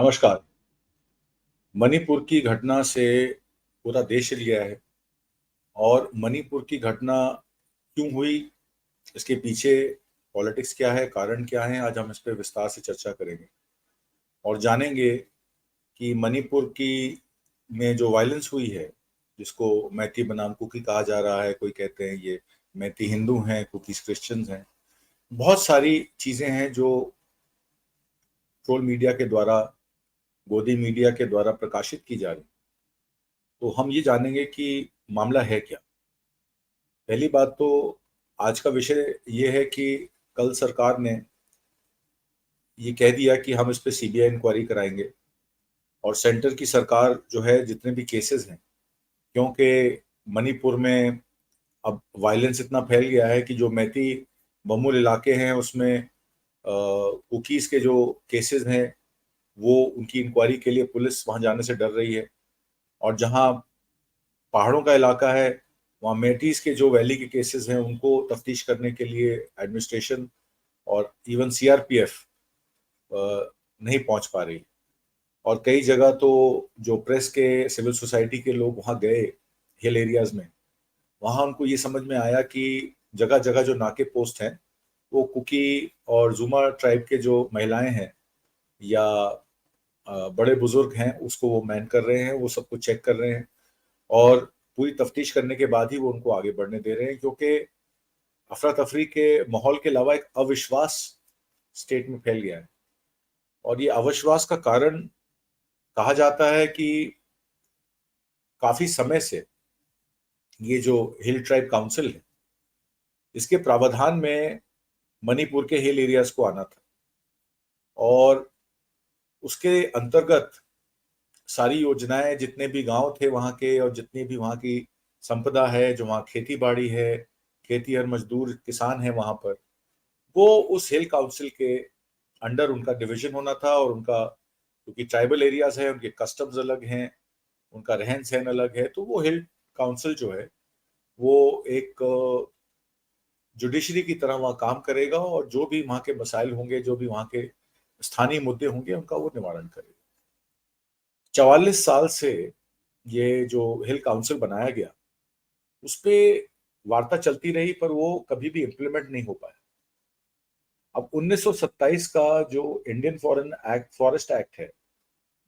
नमस्कार। मणिपुर की घटना से पूरा देश हिल गया है और मणिपुर की घटना क्यों हुई, इसके पीछे पॉलिटिक्स क्या है, कारण क्या है, आज हम इस पे विस्तार से चर्चा करेंगे और जानेंगे कि मणिपुर की में जो वायलेंस हुई है, जिसको मैती बनाम कुकी कहा जा रहा है, कोई कहते हैं ये मैती हिंदू हैं, कुकीज क्रिश्चियंस हैं। बहुत सारी चीजें हैं जो ट्रोल मीडिया के द्वारा, गोदी मीडिया के द्वारा प्रकाशित की जा रही। तो हम ये जानेंगे कि मामला है क्या। पहली बात तो आज का विषय ये है कि कल सरकार ने ये कह दिया कि हम इस पे सीबीआई इंक्वायरी कराएंगे और सेंटर की सरकार जो है, जितने भी केसेस हैं, क्योंकि मणिपुर में अब वायलेंस इतना फैल गया है कि जो मैती बहुल इलाके हैं उसमें कुकीज के जो केसेस हैं वो उनकी इंक्वायरी के लिए पुलिस वहां जाने से डर रही है। और जहां पहाड़ों का इलाका है वहाँ मेटीज के जो वैली के केसेस हैं उनको तफ्तीश करने के लिए एडमिनिस्ट्रेशन और इवन सीआरपीएफ नहीं पहुंच पा रही। और कई जगह तो जो प्रेस के, सिविल सोसाइटी के लोग वहां गए हिल एरियाज में, वहां उनको ये समझ में आया कि जगह जगह जो नाके पोस्ट हैं वो कुकी और जुमा ट्राइब के जो महिलाएं हैं या बड़े बुजुर्ग हैं उसको वो मैन कर रहे हैं, वो सब कुछ चेक कर रहे हैं और पूरी तफ्तीश करने के बाद ही वो उनको आगे बढ़ने दे रहे हैं, क्योंकि अफरा तफरी के माहौल के अलावा एक अविश्वास स्टेट में फैल गया है। और ये अविश्वास का कारण कहा जाता है कि काफी समय से ये जो हिल ट्राइब काउंसिल है, इसके प्रावधान में मणिपुर के हिल एरियाज को आना था और उसके अंतर्गत सारी योजनाएं, जितने भी गांव थे वहां के और जितनी भी वहां की संपदा है, जो वहां खेती बाड़ी है, खेती और मजदूर किसान है वहां पर, वो उस हिल काउंसिल के अंडर उनका डिवीजन होना था। और उनका, क्योंकि ट्राइबल एरियाज है, उनके कस्टम्स अलग हैं, उनका रहन सहन अलग है, तो वो हिल काउंसिल जो है वो एक जुडिशरी की तरह वहाँ काम करेगा और जो भी वहाँ के मसाइल होंगे, जो भी वहाँ के स्थानीय मुद्दे होंगे, उनका वो निवारण करेगा। 44 साल से ये जो हिल काउंसिल बनाया गया उस पे वार्ता चलती रही, पर वो कभी भी इम्प्लीमेंट नहीं हो पाया। अब 1927 का जो Indian foreign act, forest act है,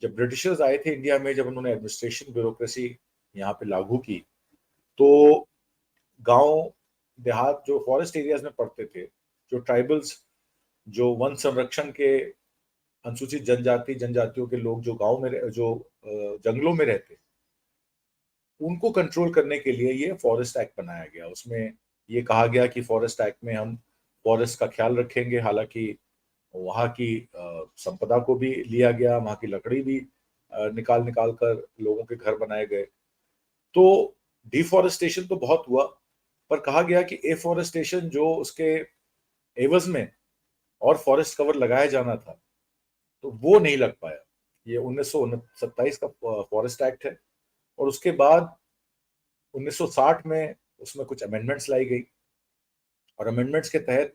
जब ब्रिटिशर्स आए थे इंडिया में, जब उन्होंने एडमिनिस्ट्रेशन ब्यूरोक्रेसी यहाँ पे लागू की, तो गांव देहात जो फॉरेस्ट एरियाज में पड़ते थे, जो ट्राइबल्स, जो वन संरक्षण के अनुसूचित जनजाति जनजातियों के लोग जो गांव में जो जंगलों में रहते, उनको कंट्रोल करने के लिए ये फॉरेस्ट एक्ट बनाया गया। उसमें ये कहा गया कि फॉरेस्ट एक्ट में हम फॉरेस्ट का ख्याल रखेंगे। हालांकि वहाँ की संपदा को भी लिया गया, वहाँ की लकड़ी भी निकाल निकाल कर लोगों के घर बनाए गए। तो डिफॉरेस्टेशन तो बहुत हुआ, पर कहा गया कि एफॉरेस्टेशन जो उसके एवज में और फॉरेस्ट कवर लगाया जाना था, तो वो नहीं लग पाया। ये 1927 का फॉरेस्ट एक्ट है। और उसके बाद 1960 में उसमें कुछ अमेंडमेंट्स लाई गई और अमेंडमेंट्स के तहत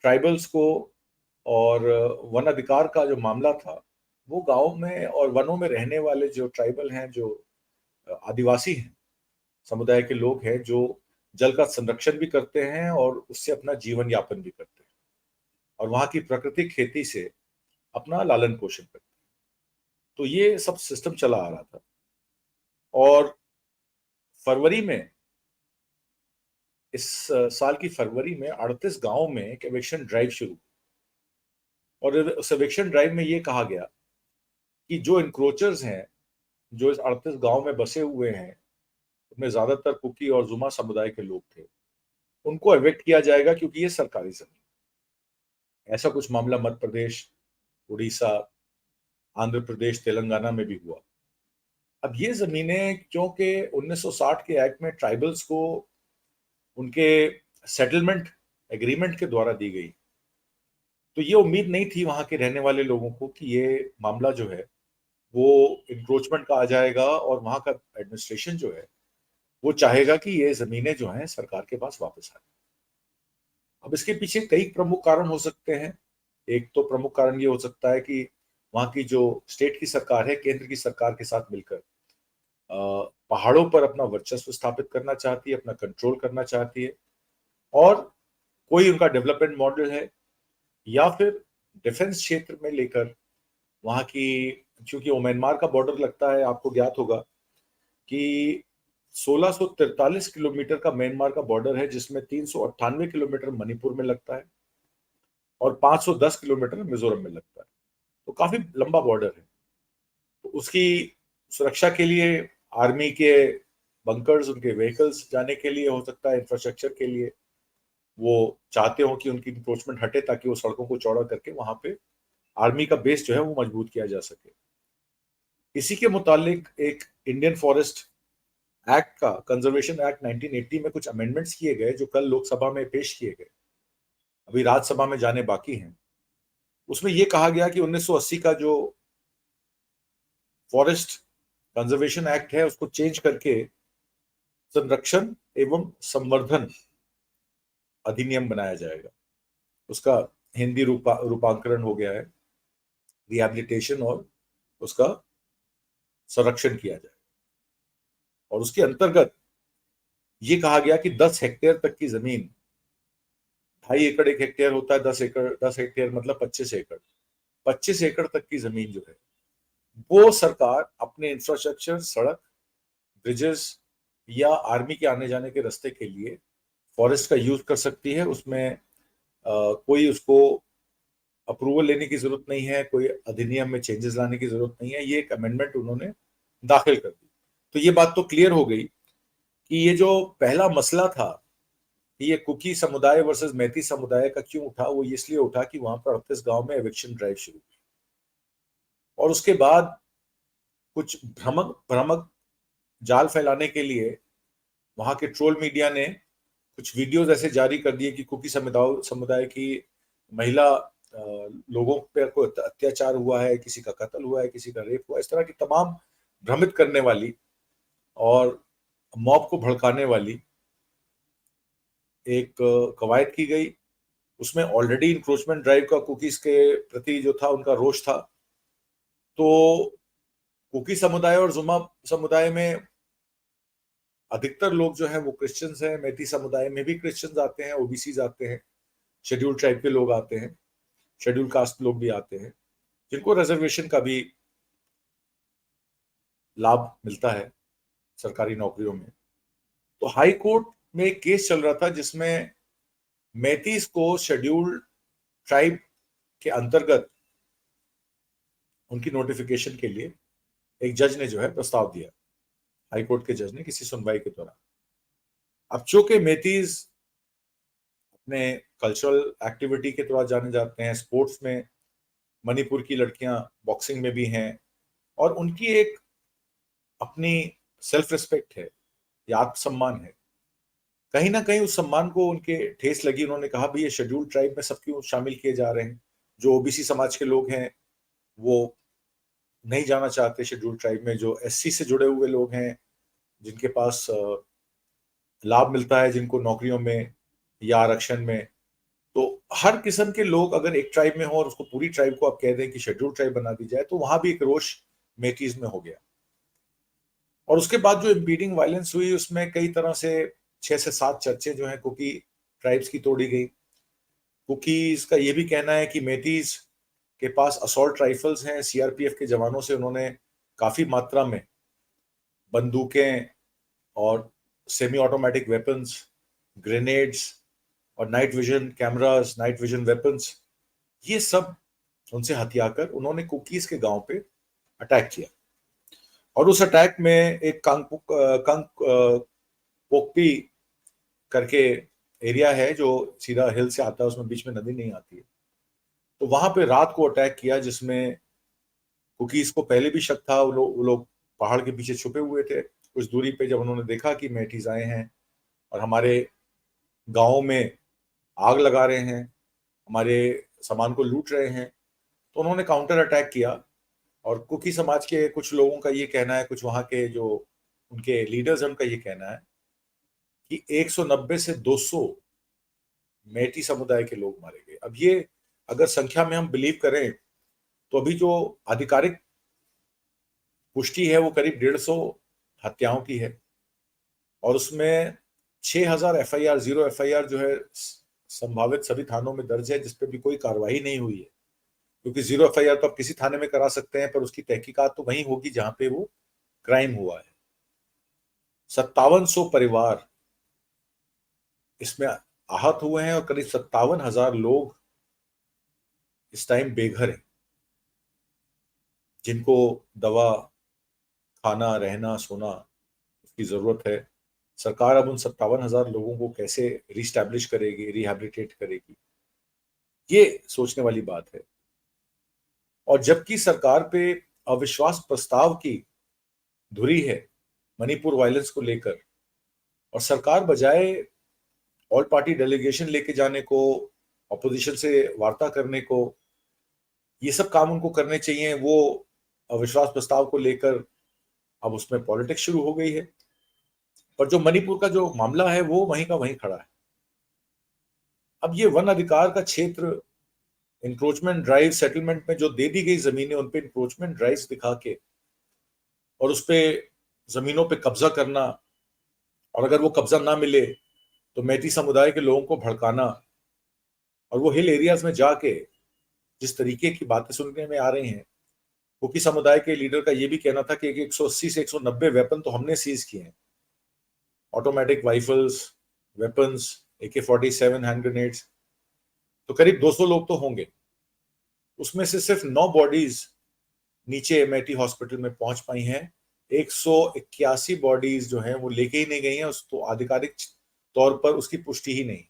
ट्राइबल्स को और वन अधिकार का जो मामला था, वो गांव में और वनों में रहने वाले जो ट्राइबल हैं, जो आदिवासी हैं, समुदाय के लोग हैं, जो जल का संरक्षण भी करते हैं और उससे अपना जीवन यापन भी करते हैं और वहां की प्राकृतिक खेती से अपना लालन पोषण करते हैं। तो ये सब सिस्टम चला आ रहा था। और फरवरी में, इस साल की फरवरी में 38 गांव में एक एविक्शन ड्राइव शुरू। और उस एविक्शन ड्राइव में ये कहा गया कि जो इंक्रोचर्स हैं, जो इस 38 गांव में बसे हुए हैं, उनमें ज्यादातर कुकी और जुमा समुदाय के लोग थे, उनको एविक्ट किया जाएगा, क्योंकि ये सरकारी जमीन। ऐसा कुछ मामला मध्य प्रदेश, उड़ीसा, आंध्र प्रदेश, तेलंगाना में भी हुआ। अब ये जमीनें क्योंकि 1960 के एक्ट में ट्राइबल्स को उनके सेटलमेंट एग्रीमेंट के द्वारा दी गई, तो ये उम्मीद नहीं थी वहां के रहने वाले लोगों को कि ये मामला जो है वो इंक्रोचमेंट का आ जाएगा और वहां का एडमिनिस्ट्रेशन जो है वो चाहेगा कि ये जमीनें जो हैं सरकार के पास वापस आ जाए। अब इसके पीछे कई प्रमुख कारण हो सकते हैं। एक तो प्रमुख कारण ये हो सकता है कि वहाँ की जो स्टेट की सरकार है, केंद्र की सरकार के साथ मिलकर पहाड़ों पर अपना वर्चस्व स्थापित करना चाहती है, अपना कंट्रोल करना चाहती है। और कोई उनका डेवलपमेंट मॉडल है, या फिर डिफेंस क्षेत्र में लेकर वहां की, क्योंकि वो म्यांमार का बॉर्डर लगता है, आपको ज्ञात होगा कि 1643 किलोमीटर का म्यांमार का बॉर्डर है, जिसमें 398 किलोमीटर मणिपुर में लगता है और 510 किलोमीटर मिजोरम में लगता है। तो काफी लंबा बॉर्डर है। तो उसकी सुरक्षा के लिए आर्मी के बंकर्स, उनके व्हीकल्स जाने के लिए, हो सकता है इंफ्रास्ट्रक्चर के लिए वो चाहते हो कि उनकी इंक्रोचमेंट हटे, ताकि वो सड़कों को चौड़ा करके वहां पे आर्मी का बेस जो है वो मजबूत किया जा सके। इसी के मुतालिक एक इंडियन फॉरेस्ट एक्ट का, कंजर्वेशन एक्ट 1980 में कुछ अमेंडमेंट्स किए गए, जो कल लोकसभा में पेश किए गए, अभी राज्यसभा में जाने बाकी हैं। उसमें यह कहा गया कि 1980 का जो फॉरेस्ट कंजर्वेशन एक्ट है उसको चेंज करके संरक्षण एवं संवर्धन अधिनियम बनाया जाएगा। उसका हिंदी रूपांतरण हो गया है रिहैबिलिटेशन, और उसका संरक्षण किया जाए। और उसके अंतर्गत ये कहा गया कि 10 हेक्टेयर तक की जमीन, 2.5 एकड़ एक हेक्टेयर होता है, 10 एकड़, 10 हेक्टेयर मतलब 25 एकड़, 25 एकड़ तक की जमीन जो है वो सरकार अपने इंफ्रास्ट्रक्चर, सड़क, ब्रिजेस या आर्मी के आने जाने के रास्ते के लिए फॉरेस्ट का यूज कर सकती है। उसमें कोई उसको अप्रूवल लेने की जरूरत नहीं है, कोई अधिनियम में चेंजेस लाने की जरूरत नहीं है। ये एक अमेंडमेंट उन्होंने दाखिल कर दी। तो ये बात तो क्लियर हो गई कि ये जो पहला मसला था कि ये कुकी समुदाय वर्सेस मैती समुदाय का क्यों उठा, वो इसलिए उठा कि वहां पर 38 गांव में एविक्शन ड्राइव शुरू हुई, और उसके बाद कुछ भ्रमक भ्रमक जाल फैलाने के लिए वहां के ट्रोल मीडिया ने कुछ वीडियोस ऐसे जारी कर दिए कि कुकी समुदाय समुदाय की महिला लोगों पर कोई अत्याचार हुआ है, किसी का कत्ल हुआ है, किसी का रेप हुआ है। इस तरह की तमाम भ्रमित करने वाली और मॉब को भड़काने वाली एक कवायद की गई। उसमें ऑलरेडी इंक्रोचमेंट ड्राइव का कुकीज के प्रति जो था उनका रोष था। तो कुकी समुदाय और जुमा समुदाय में अधिकतर लोग जो हैं वो क्रिश्चियंस हैं। मैती समुदाय में भी क्रिश्चियंस आते हैं, ओबीसी आते हैं, शेड्यूल ट्राइब के लोग आते हैं, शेड्यूल कास्ट लोग भी आते हैं, जिनको रिजर्वेशन का भी लाभ मिलता है सरकारी नौकरियों में। तो हाई कोर्ट में एक केस चल रहा था जिसमें मैतीस को शेड्यूल ट्राइब के अंतर्गत उनकी नोटिफिकेशन के लिए एक जज ने जो है प्रस्ताव दिया, हाई कोर्ट के जज ने, किसी सुनवाई के दौरान। अब चूंकि मैतीज अपने कल्चरल एक्टिविटी के द्वारा जाने जाते हैं, स्पोर्ट्स में मणिपुर की लड़कियां बॉक्सिंग में भी हैं, और उनकी एक अपनी सेल्फ रिस्पेक्ट है या आत्मसम्मान है, कहीं ना कहीं उस सम्मान को उनके ठेस लगी। उन्होंने कहा भाई ये शेड्यूल ट्राइब में सब क्यों शामिल किए जा रहे हैं, जो ओबीसी समाज के लोग हैं वो नहीं जाना चाहते शेड्यूल ट्राइब में, जो एससी से जुड़े हुए लोग हैं जिनके पास लाभ मिलता है, जिनको नौकरियों में या आरक्षण में। तो हर किस्म के लोग अगर एक ट्राइब में हो और उसको पूरी ट्राइब को आप कह दें कि शेड्यूल ट्राइब बना दी जाए, तो वहां भी एक रोष मेटीज में हो गया। और उसके बाद जो इम्पीडिंग वायलेंस हुई उसमें कई तरह से 6 से 7 चर्चें जो हैं कुकी ट्राइब्स की तोड़ी गई। कुकीज का ये भी कहना है कि मेटीज के पास असॉल्ट राइफल्स हैं, सीआरपीएफ के जवानों से उन्होंने काफी मात्रा में बंदूकें और सेमी ऑटोमेटिक वेपन्स, ग्रेनेड्स और night vision cameras, night vision weapons, ये सब उनसे हथियाकर उन्होंने कुकीज के गांव पे अटैक किया। और उस अटैक में एक पोकपी करके एरिया है जो सीधा हिल से आता है, उसमें बीच में नदी नहीं आती है, तो वहां पे रात को अटैक किया, जिसमें कुकीज को पहले भी शक था। वो लोग पहाड़ के पीछे छुपे हुए थे। कुछ दूरी पे जब उन्होंने देखा कि मैटीज आए हैं और हमारे गाँव में आग लगा रहे हैं, हमारे सामान को लूट रहे हैं, तो उन्होंने काउंटर अटैक किया। और कुकी समाज के कुछ लोगों का ये कहना है, कुछ वहां के जो उनके लीडर्स हैं उनका ये कहना है कि 190 से 200 मैटी समुदाय के लोग मारे गए। अब ये अगर संख्या में हम बिलीव करें तो अभी जो आधिकारिक पुष्टि है वो करीब 150 हत्याओं की है, और उसमें 6000 एफआईआर, 0 एफआईआर जो है संभावित सभी थानों में दर्ज है, जिसपे भी कोई कार्रवाई नहीं हुई है। क्योंकि 0 एफआईआर तो आप किसी थाने में करा सकते हैं, पर उसकी तहकीकात तो वहीं होगी जहां पे वो क्राइम हुआ है। 5700 परिवार इसमें आहत हुए हैं और करीब 57,000 लोग इस टाइम बेघर हैं, जिनको दवा, खाना, रहना, सोना की जरूरत है। सरकार अब उन 57,000 लोगों को कैसे रिस्टैब्लिश करेगी, रिहैबिलिटेट करेगी, ये सोचने वाली बात है। और जबकि सरकार पे अविश्वास प्रस्ताव की धुरी है मणिपुर वायलेंस को लेकर, और सरकार बजाय ऑल पार्टी डेलीगेशन लेके जाने को, अपोजिशन से वार्ता करने को, ये सब काम उनको करने चाहिए, वो अविश्वास प्रस्ताव को लेकर अब उसमें पॉलिटिक्स शुरू हो गई है। पर जो मणिपुर का जो मामला है वो वहीं का वहीं खड़ा है। अब ये वन अधिकार का क्षेत्र इंक्रोचमेंट ड्राइव सेटलमेंट में जो दे दी गई जमीनें, उन पे इंक्रोचमेंट ड्राइव्स दिखा के और उस पे जमीनों पे कब्जा करना, और अगर वो कब्जा ना मिले तो मैती समुदाय के लोगों को भड़काना, और वो हिल एरियाज में जाके जिस तरीके की बातें सुनने में आ रही हैं, कुकी समुदाय के लीडर का ये भी कहना था कि 180 से 190 वेपन तो हमने सीज किए हैं, automatic rifles, weapons, AK-47 hand grenades, तो करीब 200 लोग तो होंगे। उसमें से सिर्फ 9 बॉडीज नीचे एमआईटी हॉस्पिटल में पहुंच पाई हैं। 181 बॉडीज जो हैं वो लेके ही नहीं गई हैं, उसको आधिकारिक तौर पर उसकी पुष्टि ही नहीं।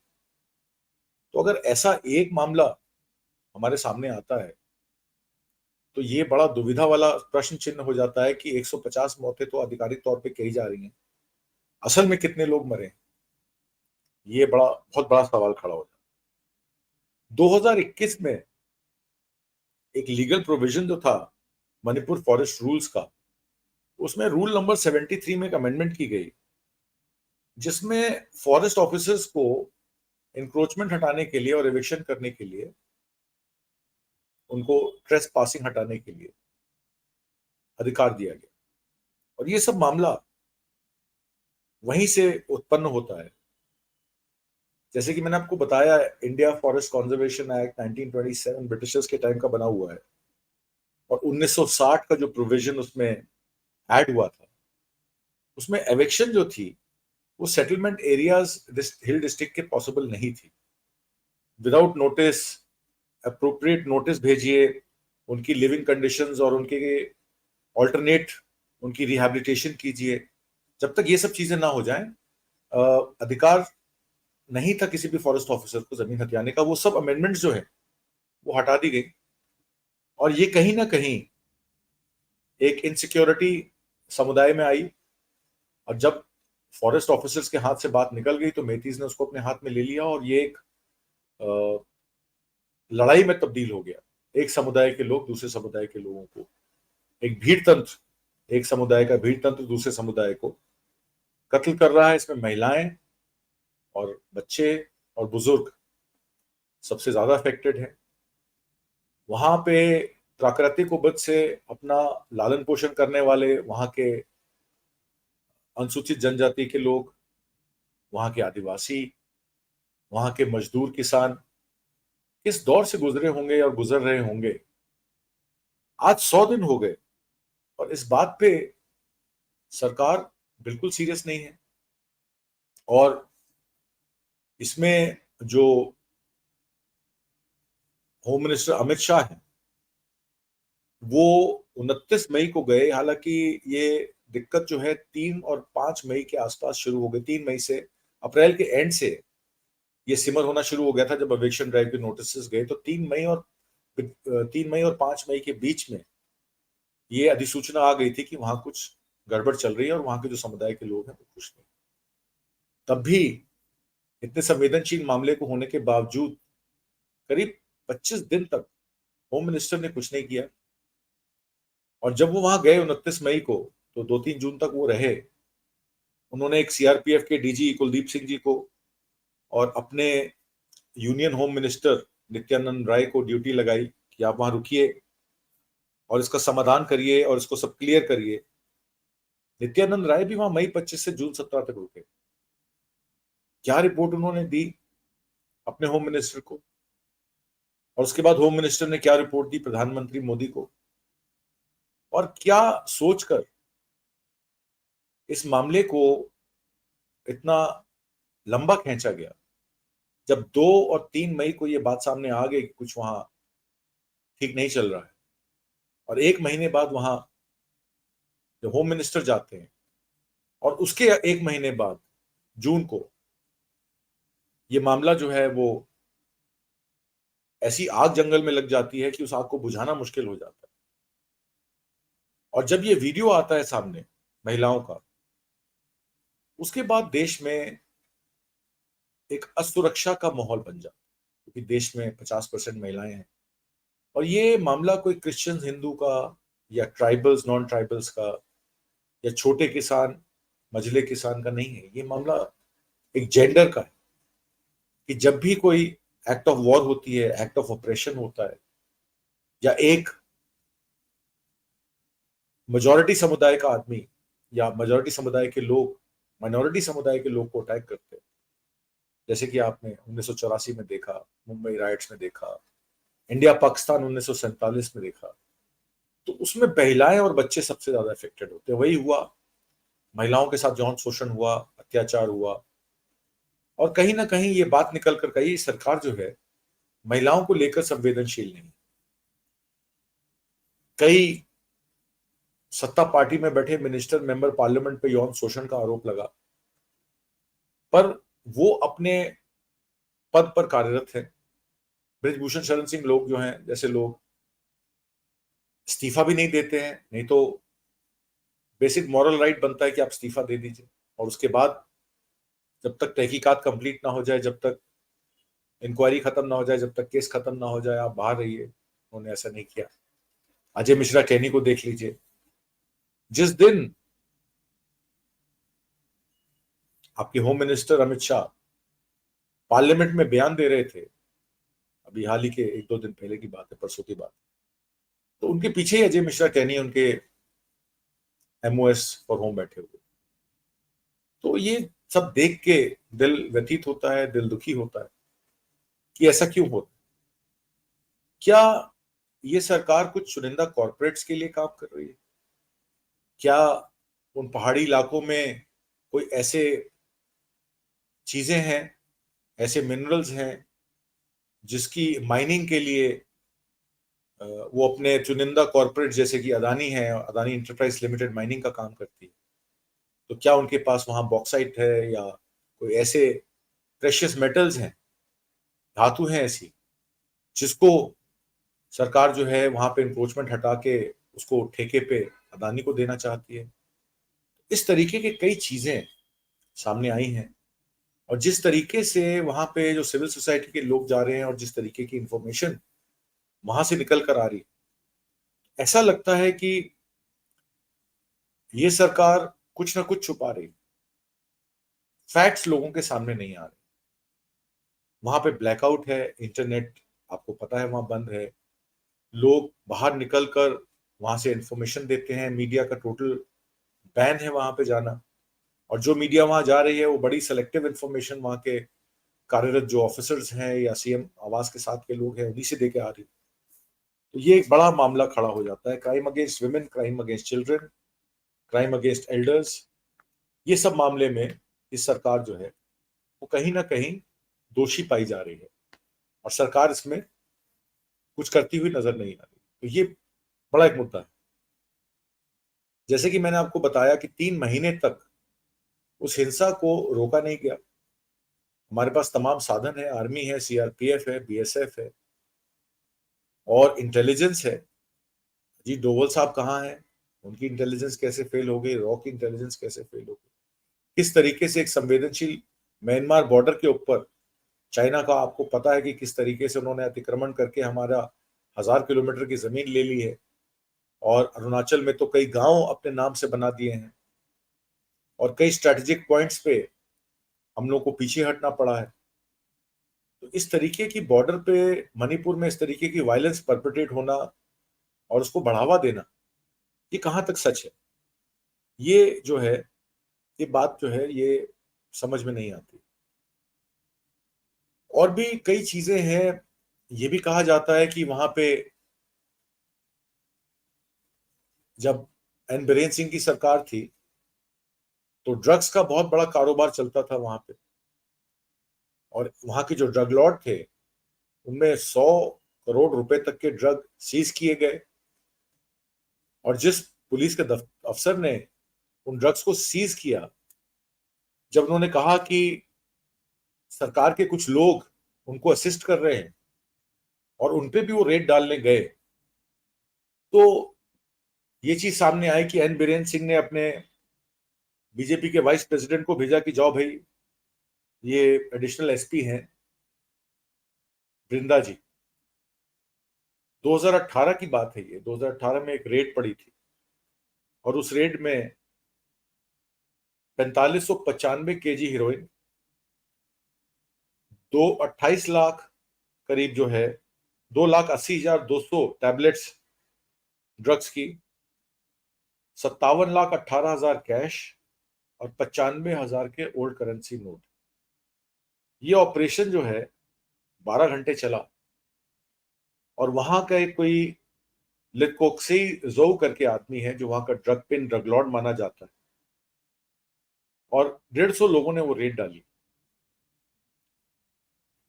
तो अगर ऐसा एक मामला हमारे सामने आता है तो ये बड़ा दुविधा वाला प्रश्न चिन्ह हो जाता है कि 150 मौतें तो आधिकारिक तौर पे कही जा रही हैं, असल में कितने लोग मरे, ये बहुत बड़ा सवाल खड़ा हो जाता है। 2021 में एक लीगल प्रोविजन जो था मणिपुर फॉरेस्ट रूल्स का, उसमें रूल नंबर 73 में एक अमेंडमेंट की गई, जिसमें फॉरेस्ट ऑफिसर्स को इंक्रोचमेंट हटाने के लिए और एविक्शन करने के लिए, उनको ट्रेस पासिंग हटाने के लिए अधिकार दिया गया। और ये सब मामला वहीं से उत्पन्न होता है। जैसे कि मैंने आपको बताया, India forest conservation act 1927 Britishers के टाइम का बना हुआ है, और 1960 का जो प्रोविजन उसमें ऐड हुआ था, उसमें एविक्शन जो थी वो सेटलमेंट एरियाज हिल डिस्ट्रिक्ट के पॉसिबल नहीं थी। विदाउट नोटिस, अप्रोप्रिएट नोटिस भेजिए, उनकी लिविंग कंडीशंस और उनके ऑल्टरनेट उनकी रिहैबिलिटेशन कीजिए, जब तक ये सब चीजें ना हो जाएं, अधिकार नहीं था किसी भी फॉरेस्ट ऑफिसर को जमीन हथियाने का। वो सब अमेंडमेंट्स जो है वो हटा दी गई, और ये कहीं ना कहीं एक इनसिक्योरिटी समुदाय में आई। और जब फॉरेस्ट ऑफिसर्स के हाथ से बात निकल गई तो मेथीज ने उसको अपने हाथ में ले लिया, और ये एक लड़ाई में तब्दील हो गया। एक समुदाय के लोग दूसरे समुदाय के लोगों को, एक भीड़ तंत्र, एक समुदाय का भीड़ तंत्र दूसरे समुदाय को कत्ल कर रहा है। इसमें महिलाएं और बच्चे और बुजुर्ग सबसे ज्यादा अफेक्टेड है। वहां पे प्राकृतिक उपज से अपना लालन पोषण करने वाले वहां के अनुसूचित जनजाति के लोग, वहां के आदिवासी, वहां के मजदूर किसान किस दौर से गुजरे होंगे और गुजर रहे होंगे। आज 100 दिन हो गए और इस बात पे सरकार बिल्कुल सीरियस नहीं है। और इसमें जो होम मिनिस्टर अमित शाह हैं, वो 29 मई को गए। हालांकि ये दिक्कत जो है 3 और 5 मई के आसपास शुरू हो गई। 3 मई से, अप्रैल के एंड से ये सिमर होना शुरू हो गया था जब एविक्शन ड्राइव के नोटिस गए। तो 3 मई और 5 मई के बीच में ये अधिसूचना आ गई थी कि वहां कुछ गड़बड़ चल रही है और वहां के जो समुदाय के लोग हैं वो खुश नहीं। तब भी इतने संवेदनशील मामले को होने के बावजूद करीब 25 दिन तक होम मिनिस्टर ने कुछ नहीं किया। और जब वो वहां गए 29 मई को, तो 2-3 जून तक वो रहे। उन्होंने एक सीआरपीएफ के डीजी कुलदीप सिंह जी को और अपने union home minister Nityanand Rai को ड्यूटी लगाई कि आप वहां रुकिए, और इसका समाधान करिए और इसको सब क्लियर करिए। नित्यानंद राय भी वहां मई 25 से जून 17 तक रुके। क्या रिपोर्ट उन्होंने दी अपने होम मिनिस्टर को, और उसके बाद होम मिनिस्टर ने क्या रिपोर्ट दी प्रधानमंत्री मोदी को, और क्या सोचकर इस मामले को इतना लंबा खींचा गया। जब 2 और 3 मई को ये बात सामने आ गई कि कुछ वहां ठीक नहीं चल रहा है, और 1 महीने बाद वहां जब होम मिनिस्टर जाते हैं, और उसके 1 महीने बाद जून को ये मामला जो है वो ऐसी आग जंगल में लग जाती है कि उस आग को बुझाना मुश्किल हो जाता है। और जब ये वीडियो आता है सामने महिलाओं का, उसके बाद देश में एक असुरक्षा का माहौल बन जाता है, क्योंकि देश में 50% महिलाएं हैं। और ये मामला कोई क्रिश्चियन हिंदू का, या ट्राइबल्स नॉन ट्राइबल्स का, या छोटे किसान मझले किसान का नहीं है। ये मामला एक जेंडर का है, कि जब भी कोई एक्ट ऑफ वॉर होती है, एक्ट ऑफ ऑपरेशन होता है, या एक मेजॉरिटी समुदाय का आदमी या मेजॉरिटी समुदाय के लोग माइनॉरिटी समुदाय के लोग को अटैक करते हैं, जैसे कि आपने 1984 में देखा, मुंबई राइट्स में देखा, इंडिया पाकिस्तान 1947 में देखा, तो उसमें महिलाएं और बच्चे सबसे ज्यादा इफेक्टेड होते हैं। वही हुआ, महिलाओं के साथ यौन शोषण हुआ, अत्याचार हुआ। और कहीं ना कहीं ये बात निकल कर कही, सरकार जो है महिलाओं को लेकर संवेदनशील नहीं। कई सत्ता पार्टी में बैठे मिनिस्टर मेंबर पार्लियामेंट पे यौन शोषण का आरोप लगा, पर वो अपने पद पर कार्यरत है। ब्रिजभूषण शरण सिंह लोग जो हैं, जैसे लोग इस्तीफा भी नहीं देते हैं। नहीं तो बेसिक मॉरल राइट बनता है कि आप इस्तीफा दे दीजिए, और उसके बाद जब तक तहकीकात कंप्लीट ना हो जाए, जब तक इंक्वायरी खत्म ना हो जाए, जब तक केस खत्म ना हो जाए, आप बाहर रहिए। उन्होंने ऐसा नहीं किया। अजय मिश्रा कैनी को देख लीजिए। जिस दिन आपके home minister Amit Shah parliament में बयान दे रहे थे, अभी हाल ही के 1-2 दिन पहले की बात है, परसों की बात, तो उनके पीछे ही अजय मिश्रा कैनी उनके एमओएस फॉर होम बैठे हुए। तो ये सब देख के दिल व्यथित होता है, दिल दुखी होता है कि ऐसा क्यों होता है। क्या ये सरकार कुछ चुनिंदा कॉर्पोरेट्स के लिए काम कर रही है? क्या उन पहाड़ी इलाकों में कोई ऐसे चीजें हैं, ऐसे मिनरल्स हैं जिसकी माइनिंग के लिए वो अपने चुनिंदा कॉर्पोरेट, जैसे कि अदानी है, अदानी इंटरप्राइज लिमिटेड माइनिंग का काम करती है, तो क्या उनके पास वहां बॉक्साइट है, या कोई ऐसे प्रेशियस मेटल्स हैं, धातु हैं ऐसी, जिसको सरकार जो है वहां पे इंक्रोचमेंट हटा के उसको ठेके पे अदानी को देना चाहती है? इस तरीके के कई चीजें सामने आई हैं। और जिस तरीके से वहां पे जो सिविल सोसाइटी के लोग जा रहे हैं, और जिस तरीके की इंफॉर्मेशन वहां से निकल कर आ रही है, ऐसा लगता है कि ये सरकार कुछ ना कुछ छुपा रही। फैक्ट्स लोगों के सामने नहीं आ रहे। वहां पे ब्लैकआउट है, इंटरनेट आपको पता है वहां बंद है, लोग बाहर निकलकर वहां से इंफॉर्मेशन देते हैं, मीडिया का टोटल बैन है वहां पे जाना। और जो मीडिया वहां जा रही है वो बड़ी सेलेक्टिव इंफॉर्मेशन वहां के कार्यरत जो ऑफिसर्स हैं या सीएम आवास के साथ के लोग हैं उन्हीं से देके आ रही। तो ये एक बड़ा मामला खड़ा हो जाता है। Crime against women, crime against children, crime against elders, ये सब मामले में इस सरकार जो है वो कहीं ना कहीं दोषी पाई जा रही है, और सरकार इसमें कुछ करती हुई नजर नहीं आ रही। तो ये बड़ा एक मुद्दा है। जैसे कि मैंने आपको बताया कि 3 महीने तक उस हिंसा को रोका नहीं गया। हमारे पास तमाम साधन है, आर्मी है, सीआरपीएफ है, बीएसएफ है, और इंटेलिजेंस है। जी डोवल साहब कहाँ हैं? उनकी इंटेलिजेंस कैसे फेल हो गई? रॉ की इंटेलिजेंस कैसे फेल हो गई? किस तरीके से एक संवेदनशील म्यांमार बॉर्डर के ऊपर चाइना का, आपको पता है कि किस तरीके से उन्होंने अतिक्रमण करके हमारा 1000 किलोमीटर की जमीन ले ली है, और अरुणाचल में तो कई गांव अपने नाम से बना दिए हैं, और कई स्ट्रेटेजिक पॉइंट्स पे हम लोग को पीछे हटना पड़ा है। तो इस तरीके की बॉर्डर पे मणिपुर में इस तरीके की वायलेंस परपेट्रेट होना और उसको बढ़ावा देना, ये कहाँ तक सच है? ये जो है, ये बात जो है, ये समझ में नहीं आती। और भी कई चीजें हैं। ये भी कहा जाता है कि वहां पे जब एन बीरेन सिंह की सरकार थी तो ड्रग्स का बहुत बड़ा कारोबार चलता था वहां पे, और वहां के जो ड्रग लॉर्ड थे उनमें 100 करोड़ रुपए तक के ड्रग सीज किए गए। और जिस पुलिस के अफसर ने उन ड्रग्स को सीज किया, जब उन्होंने कहा कि सरकार के कुछ लोग उनको असिस्ट कर रहे हैं और उनपे भी वो रेड डालने गए, तो ये चीज सामने आई कि एन बीरेन सिंह ने अपने बीजेपी के वाइस प्रेसिडेंट को भेजा कि जाओ भाई, ये एडिशनल एसपी हैं वृंदा जी। 2018 की बात है ये, 2018 में एक रेड पड़ी थी और उस रेड में 4595 केजी हीरोइन, 28 लाख करीब जो है, 2,80,200 टैबलेट्स ड्रग्स की, 57,18,000 कैश और 95,000 के ओल्ड करेंसी नोट। ये ऑपरेशन जो है 12 घंटे चला और वहां का एक कोई लिकोक्सी जो करके आदमी है जो वहां का ड्रग पिन, ड्रग लॉर्ड माना जाता है, और 150 लोगों ने वो रेड डाली।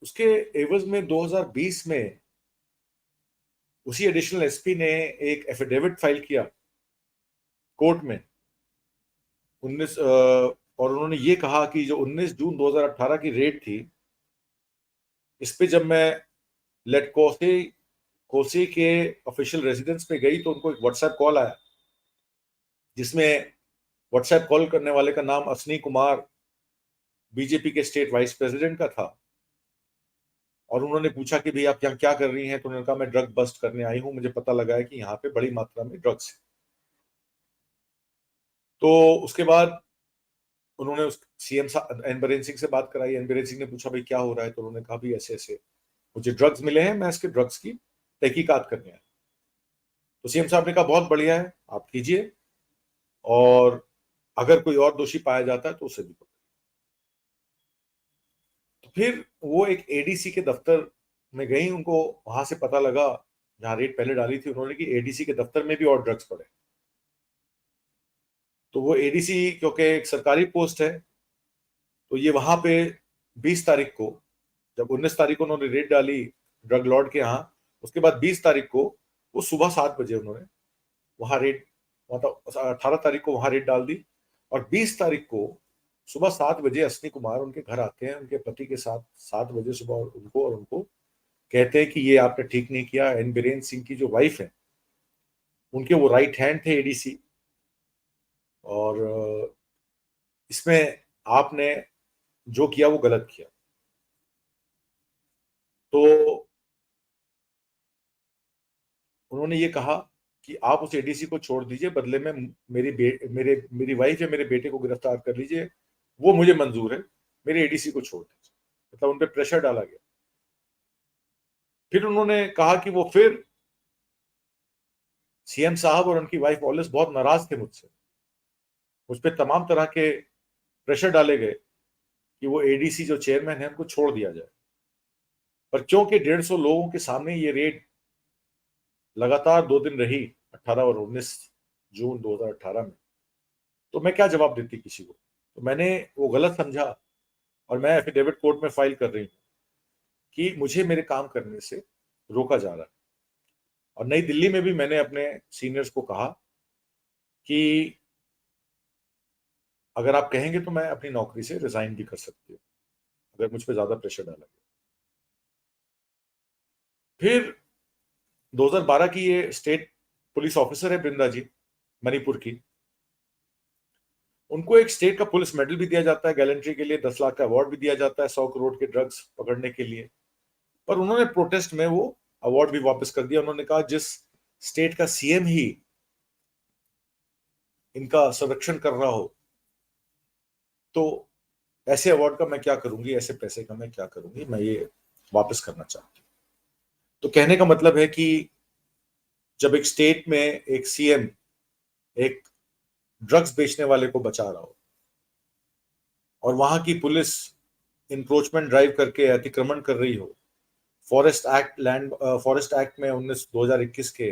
उसके एवज में 2020 में उसी एडिशनल एसपी ने एक एफिडेविट फाइल किया कोर्ट में 19, और उन्होंने ये कहा कि जो 19 जून 2018 की रेड थी, इस पे जब मैं लेट कोसी के ऑफिशियल रेजिडेंस पे गई तो उनको एक व्हाट्सएप कॉल आया, जिसमें व्हाट्सएप कॉल करने वाले का नाम असनी कुमार बीजेपी के स्टेट वाइस प्रेसिडेंट का था। और उन्होंने पूछा कि भाई आप यहाँ क्या कर रही हैं, तो उन्होंने कहा मैं ड्रग बस्ट करने आई हूँ, मुझे पता लगा है कि यहाँ पे बड़ी मात्रा में ड्रग्स है। तो उसके बाद उन्होंने उस सीएम एन बीरेन सिंह से बात कराई। एन बीरेन सिंह ने पूछा भाई क्या हो रहा है, तो उन्होंने कहा भाई ऐसे ऐसे मुझे ड्रग्स मिले हैं, मैं इसके ड्रग्स की तहकीकात करने आया। तो सीएम साहब ने कहा बहुत बढ़िया है, आप कीजिए, और अगर कोई और दोषी पाया जाता है तो उसे भी पकड़िए। तो फिर वो एक एडीसी के दफ्तर में गई, उनको वहां से पता लगा जहां रेड पहले डाली थी उन्होंने, कि एडीसी के दफ्तर में भी और ड्रग्स पड़े। तो वो एडीसी क्योंकि एक सरकारी पोस्ट है, तो ये वहां पे 20 तारीख को, जब 19 तारीख को उन्होंने रेड डाली ड्रग लॉर्ड के यहाँ, उसके बाद 20 तारीख को वो सुबह 7 बजे उन्होंने वहां रेड, मतलब 18 तारीख को वहां रेड डाल दी। और 20 तारीख को सुबह 7 बजे असनी कुमार उनके घर आते हैं उनके पति के साथ, 7 बजे सुबह, और उनको कहते हैं कि ये आपने ठीक नहीं किया। एन बीरेन सिंह की जो वाइफ है, उनके वो राइट हैंड थे एडीसी, और इसमें आपने जो किया वो गलत किया। तो उन्होंने ये कहा कि आप उस एडीसी को छोड़ दीजिए, बदले में मेरी वाइफ या मेरे बेटे को गिरफ्तार कर लीजिए, वो मुझे मंजूर है, मेरे एडीसी को छोड़ दीजिए। मतलब उन पर प्रेशर डाला गया। फिर उन्होंने कहा कि वो फिर सीएम साहब और उनकी वाइफ ऑलिस बहुत नाराज थे मुझसे, मुझ पर तमाम तरह के प्रेशर डाले गए कि वो एडीसी जो चेयरमैन है उनको छोड़ दिया जाए। पर क्योंकि 150 लोगों के सामने ये रेड लगातार 2 दिन रही, 18 और 19 जून 2018 में, तो मैं क्या जवाब देती किसी को? तो मैंने वो गलत समझा और मैं एफिडेविट कोर्ट में फाइल कर रही हूँ कि मुझे मेरे काम करने से रोका जा रहा है। और नई दिल्ली में भी मैंने अपने सीनियर्स को कहा कि अगर आप कहेंगे तो मैं अपनी नौकरी से रिजाइन भी कर सकती हूँ अगर मुझ पर ज्यादा प्रेशर डाला गया। फिर 2012 की ये स्टेट पुलिस ऑफिसर है वृंदा जी, मणिपुर की, उनको एक स्टेट का पुलिस मेडल भी दिया जाता है गैलेंट्री के लिए, 10 लाख का अवार्ड भी दिया जाता है 100 करोड़ के ड्रग्स पकड़ने के लिए। पर उन्होंने प्रोटेस्ट में वो अवार्ड भी वापस कर दिया। उन्होंने कहा जिस स्टेट का सीएम ही इनका संरक्षण कर रहा हो, तो ऐसे अवार्ड का मैं क्या करूंगी, ऐसे पैसे का मैं क्या करूंगी, मैं ये वापस करना चाहती हूँ। तो कहने का मतलब है कि जब एक स्टेट में एक सीएम एक ड्रग्स बेचने वाले को बचा रहा हो और वहां की पुलिस इंक्रोचमेंट ड्राइव करके अतिक्रमण कर रही हो, फॉरेस्ट एक्ट में 2021 के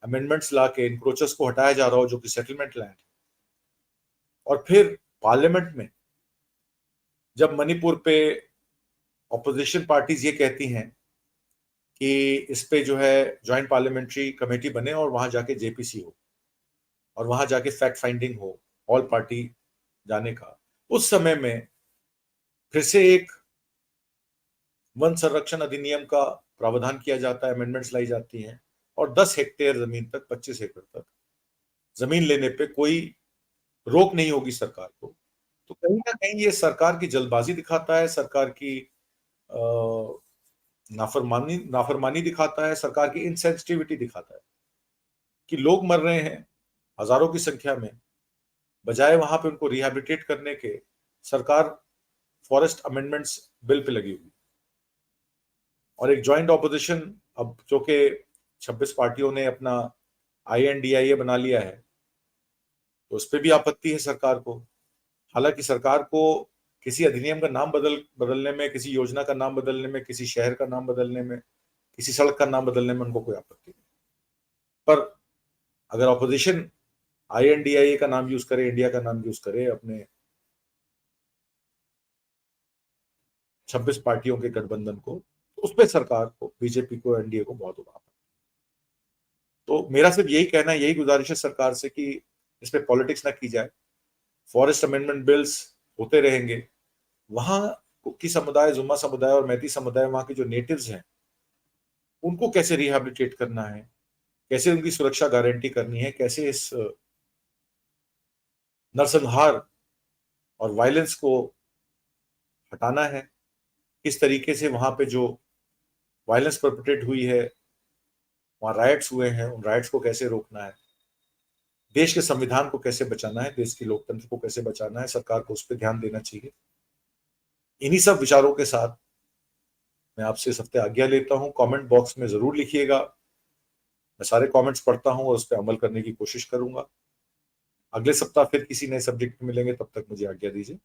अमेंडमेंट्स ला के इंक्रोचर्स को हटाया जा रहा हो, जो कि सेटलमेंट लैंड, और फिर पार्लियामेंट में जब मणिपुर पे ऑपोजिशन पार्टीज ये कहती हैं कि इस पे जो है ज्वाइंट पार्लियामेंट्री कमेटी बने और वहां जाके जेपीसी हो और वहां जाके फैक्ट फाइंडिंग हो, ऑल पार्टी जाने का, उस समय में फिर से एक वन संरक्षण अधिनियम का प्रावधान किया जाता है, अमेंडमेंट्स लाई जाती हैं और 10 हेक्टेयर जमीन तक, 25 एकड़ तक जमीन लेने पे कोई रोक नहीं होगी सरकार को। तो कहीं ना कहीं ये सरकार की जल्दबाजी दिखाता है, सरकार की नाफरमानी नाफरमानी दिखाता है, सरकार की इनसेंसिटिविटी दिखाता है कि लोग मर रहे हैं हजारों की संख्या में, बजाय वहां पे उनको रिहैबिलिटेट करने के सरकार फॉरेस्ट अमेंडमेंट्स बिल पे लगी हुई। और एक ज्वाइंट ऑपोजिशन, अब जो कि 26 पार्टियों ने अपना INDIA बना लिया है, तो उस पर भी आपत्ति है सरकार को। हालांकि सरकार को किसी अधिनियम का नाम बदलने में, किसी योजना का नाम बदलने में, किसी शहर का नाम बदलने में, किसी सड़क का नाम बदलने में उनको कोई आपत्ति नहीं, पर अगर ऑपोजिशन INDIA का नाम यूज करे, इंडिया का नाम यूज करे अपने 26 पार्टियों के गठबंधन को, तो उस पर सरकार को, बीजेपी को, एनडीए को बहुत उड़ा। तो मेरा सिर्फ यही कहना है, यही गुजारिश है सरकार से कि इस पे पॉलिटिक्स ना की जाए। फॉरेस्ट अमेंडमेंट बिल्स होते रहेंगे, वहां कुकी समुदाय, जुम्मा समुदाय और मैती समुदाय, वहां के जो नेटिव्स हैं, उनको कैसे रिहैबिलिटेट करना है, कैसे उनकी सुरक्षा गारंटी करनी है, कैसे इस नरसंहार और वायलेंस को हटाना है, किस तरीके से वहां पे जो वायलेंस परपेट्रेट हुई है, वहां राइट्स हुए हैं, उन राइट्स को कैसे रोकना है, देश के संविधान को कैसे बचाना है, देश की लोकतंत्र को कैसे बचाना है, सरकार को उस पर ध्यान देना चाहिए। इन्हीं सब विचारों के साथ मैं आपसे इस हफ्ते आज्ञा लेता हूं। कमेंट बॉक्स में जरूर लिखिएगा, मैं सारे कमेंट्स पढ़ता हूं और उस पर अमल करने की कोशिश करूंगा। अगले सप्ताह फिर किसी नए सब्जेक्ट में मिलेंगे, तब तक मुझे आज्ञा दीजिए।